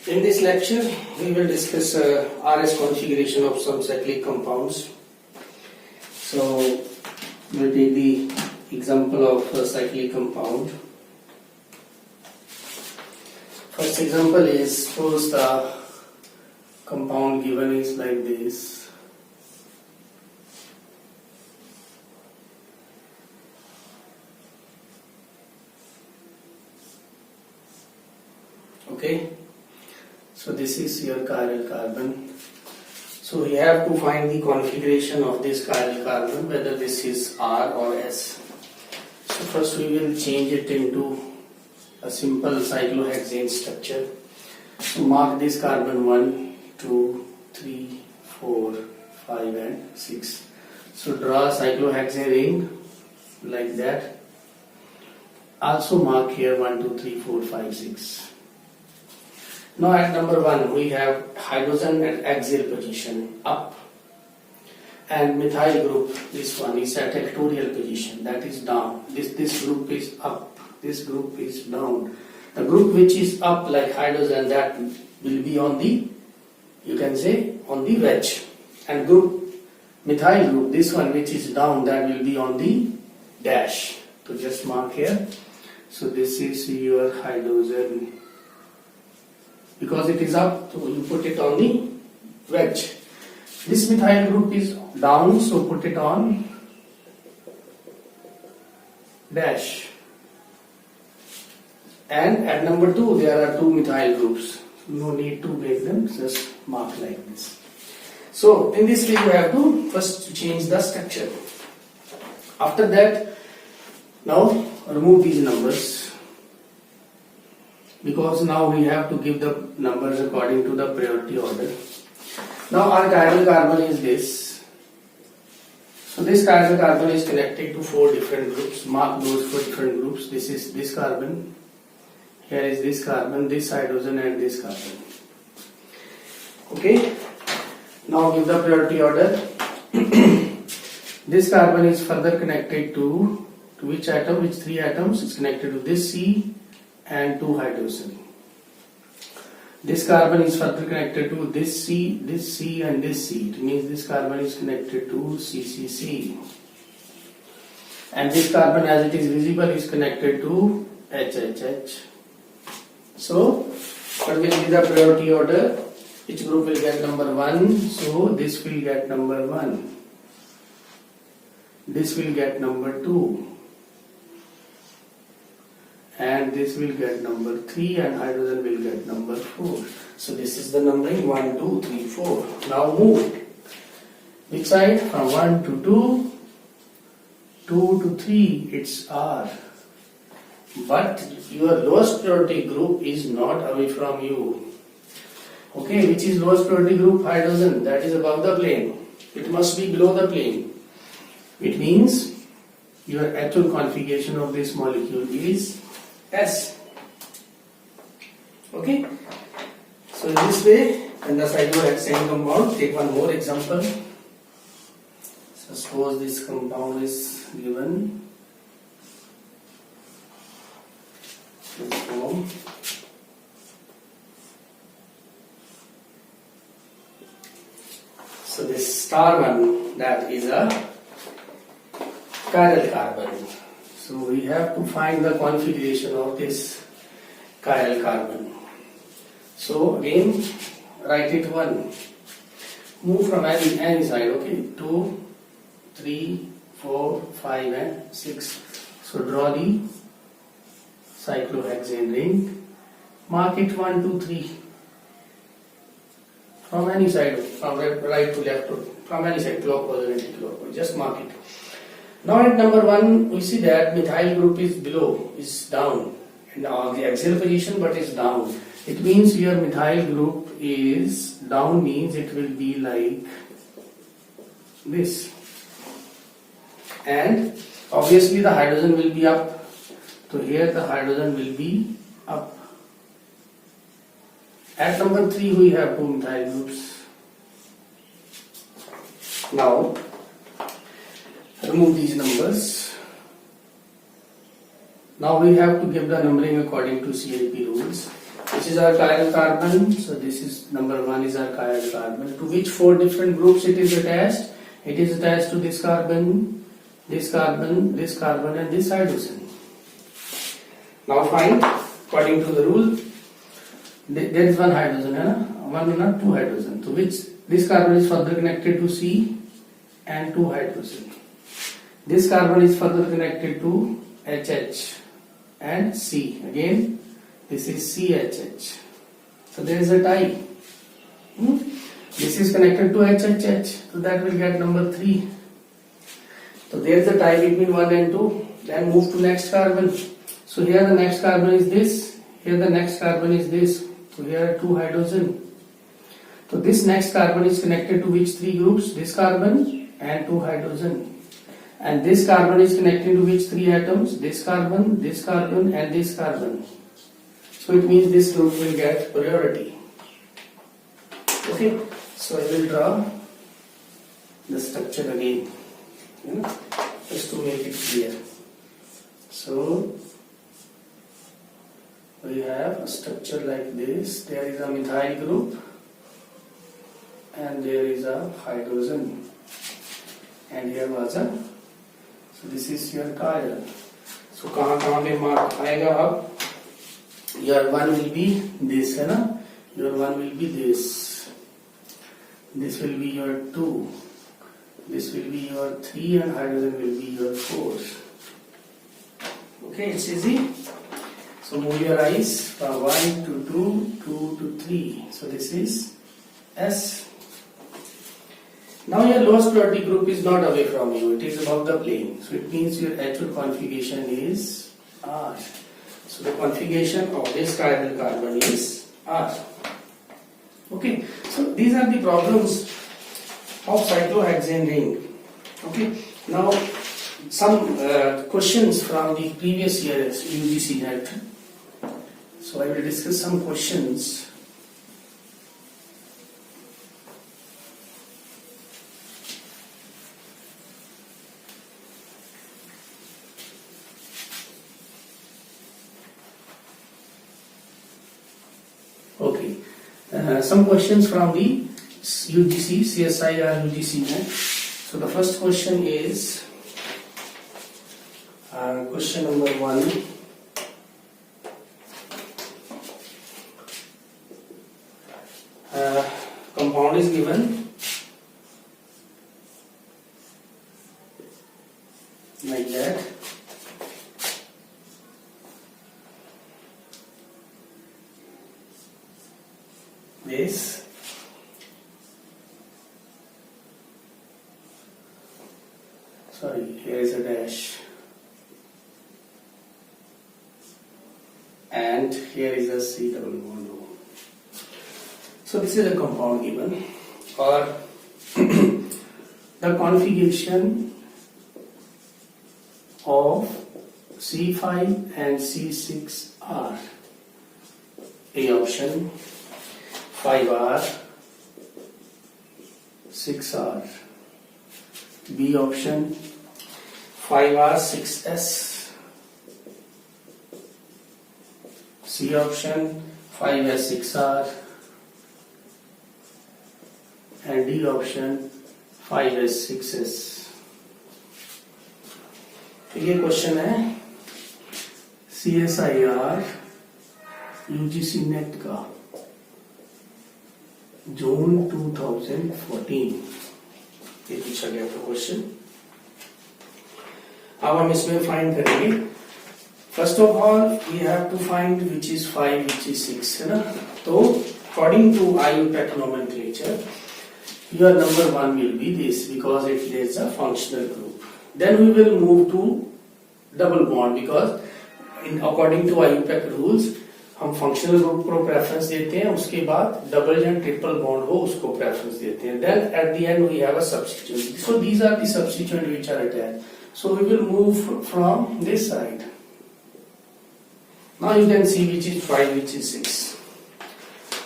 In this lecture, we will discuss RS configuration of some cyclic compounds. So, we'll take the example of a cyclic compound. First example is, suppose the compound given is like this. Okay. So this is your chiral carbon. So we have to find the configuration of this chiral carbon, whether this is R or S. So first we will change it into a simple cyclohexane structure. So mark this carbon 1, 2, 3, 4, 5 and 6. So draw a cyclohexane ring like that. Also mark here 1, 2, 3, 4, 5, 6. Now at number 1 we have hydrogen at axial position up, and methyl group, this one is at equatorial position, that is down. This group is up, this group is down. The group which is up like hydrogen, that will be on the, you can say, on the wedge, and group methyl group, this one which is down, that will be on the dash. So just mark here. So this is your hydrogen. Because it is up, so you put it on the wedge. This methyl group is down, so put it on dash. And at number 2 there are 2 methyl groups. No need to make them, just mark like this. So in this way you have to first change the structure. After that, now remove these numbers, because now we have to give the numbers according to the priority order. Now our chiral carbon is this. So this chiral carbon is connected to 4 different groups. Mark those 4 different groups. This is this carbon, here is this carbon, this hydrogen and this carbon. Okay. Now give the priority order. This carbon is further connected to which atom? Which 3 atoms? It's connected to this C and 2 hydrogen. This carbon is further connected to this C and this C. It means this carbon is connected to CCC. And this carbon, as it is visible, is connected to HHH. So, what will be the priority order? Each group will get number 1. So, this will get number 1. This will get number 2. And this will get number 3 and hydrogen will get number 4. So this is the numbering 1, 2, 3, 4. Now move. Which side? From 1 to 2, 2 to 3, it's R. But your lowest priority group is not away from you. Okay, which is lowest priority group? Hydrogen, that is above the plane. It must be below the plane. It means your actual configuration of this molecule is S. Okay. So in this way, in the cyclohexane compound, take one more example. So suppose this compound is given this form. So this star one, that is a chiral carbon. So we have to find the configuration of this chiral carbon. So again, write it 1. Move from any side, okay? 2, 3, 4, 5 and 6. So draw the cyclohexane ring. Mark it 1, 2, 3. From any side, from right to left, from any side, clockwise or anti-clockwise, just mark it. Now at number 1, we see that methyl group is below, is down, and on the axial position, but is down. It means your methyl group is down, means it will be like this. And obviously the hydrogen will be up. So here the hydrogen will be up. At number 3 we have 2 methyl groups. Now remove these numbers. Now we have to give the numbering according to CIP rules. which is our chiral carbon. So this is number 1 is our chiral carbon. To which 4 different groups it is attached? It is attached to this carbon, this carbon, this carbon, and this hydrogen. Now find, according to the rule, there is one hydrogen, not two hydrogen. To which this carbon is further connected to C and 2 hydrogen. This carbon is further connected to HH and C. Again, this is CHH. So there is a tie. This is connected to HHH. So that will get number 3. So there is a tie between 1 and 2. Then move to next carbon. So here the next carbon is this. Here the next carbon is this. So here are 2 hydrogen. So this next carbon is connected to which 3 groups? This carbon and 2 hydrogen. And this carbon is connected to which 3 atoms? This carbon, and this carbon. So it means this group will get priority. Okay, so I will draw the structure again, just to make it clear. So we have a structure like this. There is a methyl group and there is a hydrogen, and here was a, so this is your chiral. So कहाँ पे mark आएगा अब? Your 1 will be this, है ना? Your 1 will be this. This will be your 2. This will be your 3, and hydrogen will be your 4. Okay, it's easy. So move your eyes from 1 to 2, 2 to 3. So this is S. Now your lowest priority group is not away from you, it is above the plane. So it means your actual configuration is R. So the configuration of this chiral carbon is R. Okay, so these are the problems of cyclohexane ring. Okay, now some questions from the previous year's UGC NET. So I will discuss some questions. Okay, some questions from the UGC, CSIR UGC NET. So the first question is question number 1. Compound is given like that. This. Sorry, here is a dash. And here is a C double bond O. So this is a compound given, or the configuration of C5 and C6 are A option 5R, 6R, B option 5R, 6S, C option 5S, 6R, and D option 5S, 6S. तो ये question है CSIR UGC net का जून 2014 ये पूछा गया था question. अब हम इसमें फाइंड करेंगे. First of all we have to find which is 5 which is 6, है ना. तो according to IUPAC nomenclature, your number 1 will be this because it is a functional group. Then we will move to double bond because according to IUPAC rules हम functional group को preference देते हैं, उसके बाद double या triple bond हो उसको preference देते हैं. Then at the end we have a substituent. So these are the substituent which are attached. So we will move from this side. Now you can see which is 5 which is 6.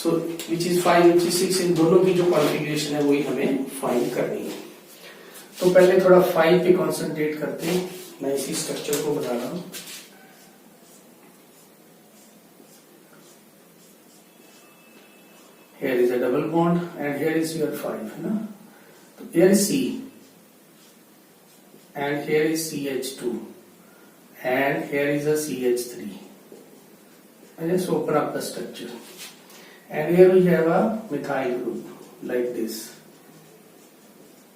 So which is 5 which is 6, इन दोनों की जो configuration है वही हमें find करनी है. तो पहले थोड़ा 5 पे कंसंट्रेट करते हैं. मैं इसी स्ट्रक्चर को बता रहा हूं. here is a double bond, and here is your 5, है ना? तो here is C, and here is CH2, and here is a CH3. And just open up the structure, and here we have a methyl group like this,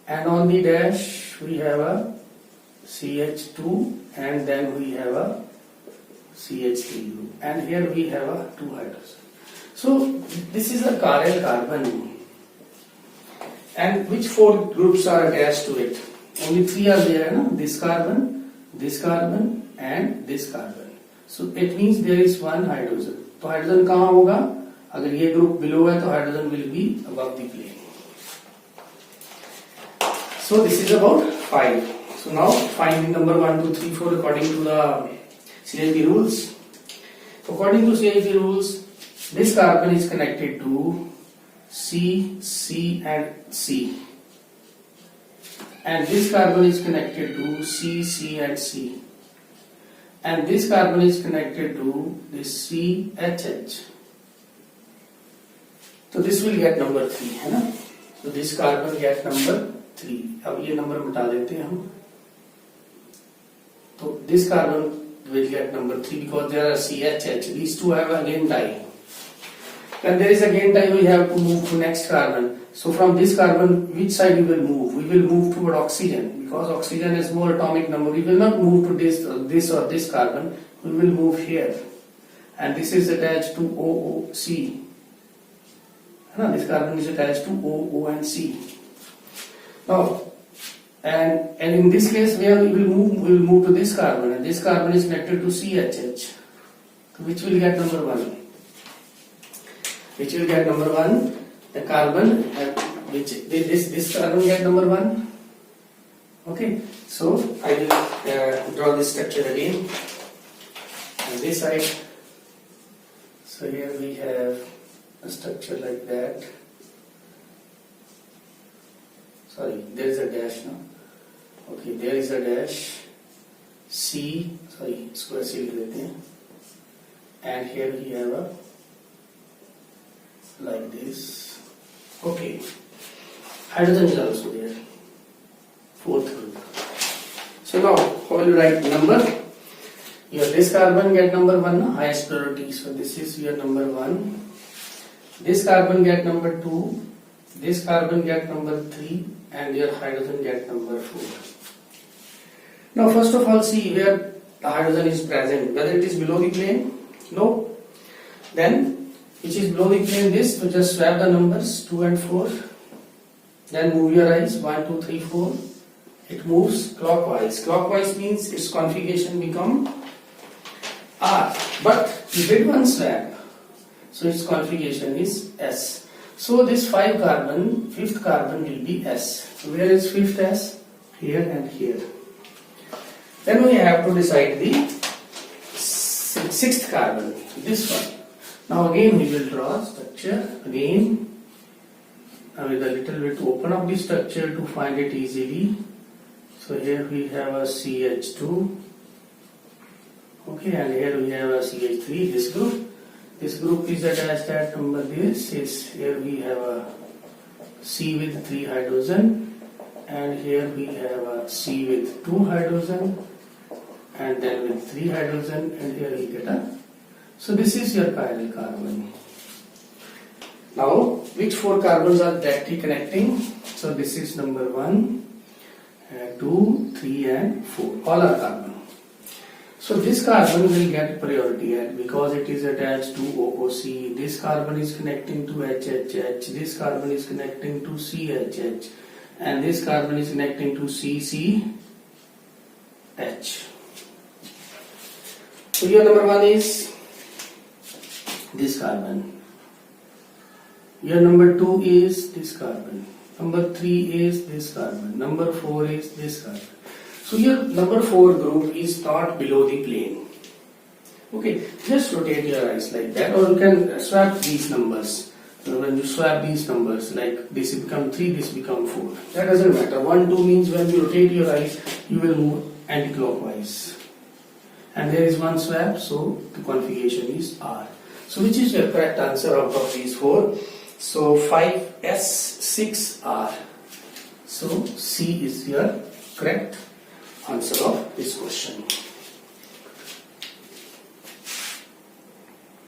and on the dash we have a CH2, and then we have a CH3 group, and here we have a 2 hydrogen. So this is a chiral carbon, and which 4 groups are attached to it? Only 3 are there, no? This carbon, and this carbon. So it means there is 1 hydrogen. तो hydrogen कहाँ होगा? अगर ये group below है तो hydrogen will be above the plane. So this is about 5. So now find the number 1, 2, 3, 4 according to the CIP rules. According to CIP rules, this carbon is connected to C, C and C. And this carbon is connected to C, C and C. And this carbon is connected to this C, H, H. So this will get number 3, है ना? So this carbon get number 3. अब ये number मिटा देते हैं हम. So this carbon will get number 3 because there are CHH. These two have again die. When there is again die, we have to move to next carbon. So from this carbon, which side we will move? We will move toward oxygen because oxygen has more atomic number. We will not move to this or this carbon. We will move here, and this is attached to OOC. This carbon is attached to OO and C. Now, and in this case, we will move to this carbon, and this carbon is connected to CHH, which will get number 1. Which will get number 1. The carbon, which this carbon get number 1. Okay, so I will draw this structure again. On this side, so here we have a structure like that. Sorry, there is a dash now. Okay, there is a dash. C, sorry, square C लिख देते हैं. And here we have a like this. Okay, hydrogen is also there. 4th group. So now, how will you write number? Here, this carbon get number 1, no? Highest priority. So this is your number 1. This carbon get number 2. This carbon get number 3, and your hydrogen get number 4. Now, first of all, see where the hydrogen is present. Whether it is below the plane? No. Then, which is below the plane? This. So just swap the numbers 2 and 4. Then move your eyes 1, 2, 3, 4. It moves clockwise. Clockwise means its configuration become R. But you did one swap, so its configuration is S. So this 5 carbon, 5th carbon will be S. So where is 5th S? Here and here. Then we have to decide the 6th carbon, this one. Now again we will draw structure again. With a little bit open up the structure to find it easily. So here we have a CH2. Okay, and here we have a CH3, this group. This group is attached at number this is, here we have a C with 3 hydrogen, and here we have a C with 2 hydrogen, and then with 3 hydrogen, and here we get a, so this is your chiral carbon. Now, which 4 carbons are directly connecting? So this is number 1, 2, 3 and 4, all are carbon. So this carbon will get priority because it is attached to OOC. This carbon is connecting to HHH. This carbon is connecting to CHH. And this carbon is connecting to CCH. So your number 1 is this carbon. Your number 2 is this carbon. Number 3 is this carbon. Number 4 is this carbon. So your number 4 group is not below the plane. Okay, just rotate your eyes like that, or you can swap these numbers. So when you swap these numbers, like this become 3, this become 4. That doesn't matter. 1, 2 means when you rotate your eyes, you will move anti-clockwise. And there is one swap, so the configuration is R. So which is your correct answer out of these 4? So 5s6r. So C is your correct answer of this question.